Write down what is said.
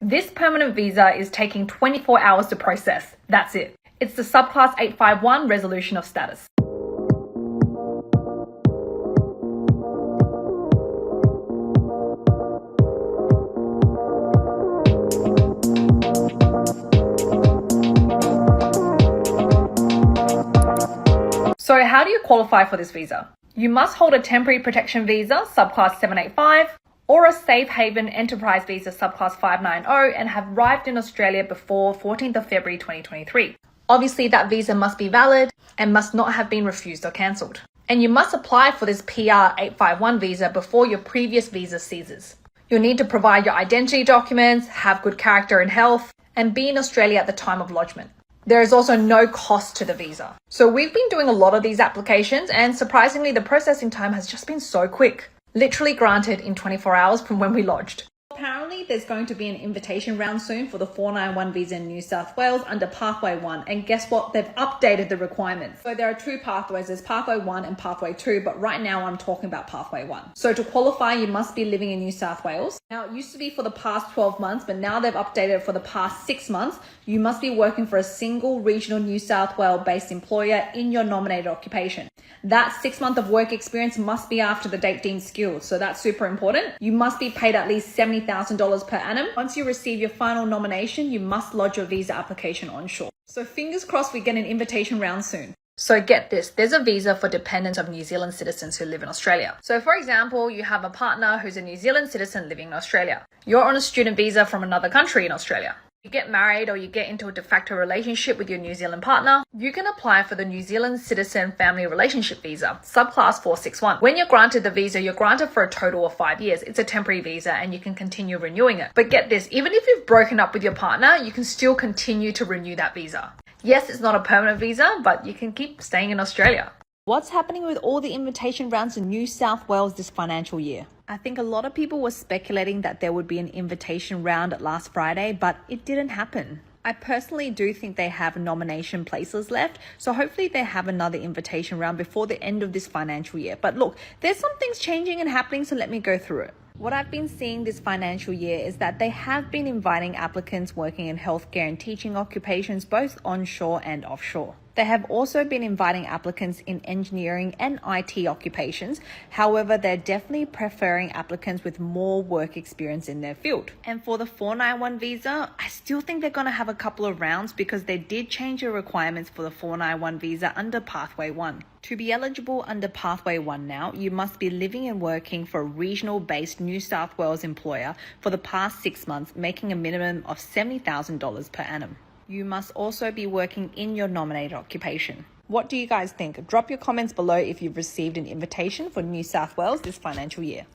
This permanent visa is taking 24 hours to process. That's it. It's the subclass 851 resolution of status. So how do you qualify for this visa? You must hold a temporary protection visa, subclass 785, or a safe haven enterprise visa, subclass 590, and have arrived in Australia before 14th of February 2023. Obviously, that visa must be valid and must not have been refused or cancelled. And you must apply for this PR 851 visa before your previous visa ceases. You'll need to provide your identity documents, have good character and health, and be in Australia at the time of lodgement. There is also no cost to the visa. So we've been doing a lot of these applications, and surprisingly, the processing time has just been so quick. Literally granted in 24 hours from when we lodged. Apparently, there's going to be an invitation round soon for the 491 visa in New South Wales under Pathway 1. And guess what? They've updated the requirements. So there are two pathways. There's Pathway 1 and Pathway 2, but right now I'm talking about Pathway 1. So to qualify, you must be living in New South Wales. Now, it used to be for the past 12 months, but now they've updated it for the past 6 months. You must be working for a single regional New South Wales-based employer in your nominated occupation. That 6 month of work experience must be after the date deemed skilled. So that's super important. You must be paid at least $70,000 per annum. Once you receive your final nomination, you must lodge your visa application onshore. So fingers crossed we get an invitation round soon. So get this, there's a visa for dependents of New Zealand citizens who live in Australia. So for example, you have a partner who's a New Zealand citizen living in Australia. You're on a student visa from another country in Australia. You get married or you get into a de facto relationship with your New Zealand partner, you can apply for the New Zealand Citizen Family Relationship Visa, subclass 461. When you're granted the visa, you're granted for a total of 5 years. It's a temporary visa and you can continue renewing it. But get this, even if you've broken up with your partner, you can still continue to renew that visa. Yes, it's not a permanent visa, but you can keep staying in Australia. What's happening with all the invitation rounds in New South Wales this financial year? I think a lot of people were speculating that there would be an invitation round last Friday, but it didn't happen. I personally do think they have nomination places left, so hopefully they have another invitation round before the end of this financial year. But look, there's some things changing and happening, so let me go through it. What I've been seeing this financial year is that they have been inviting applicants working in healthcare and teaching occupations, both onshore and offshore. They have also been inviting applicants in engineering and IT occupations. However, they're definitely preferring applicants with more work experience in their field. And for the 491 visa, I still think they're going to have a couple of rounds because they did change the requirements for the 491 visa under Pathway 1. To be eligible under Pathway 1 now, you must be living and working for a regional-based New South Wales employer for the past 6 months, making a minimum of $70,000 per annum. You must also be working in your nominated occupation. What do you guys think? Drop your comments below if you've received an invitation for New South Wales this financial year.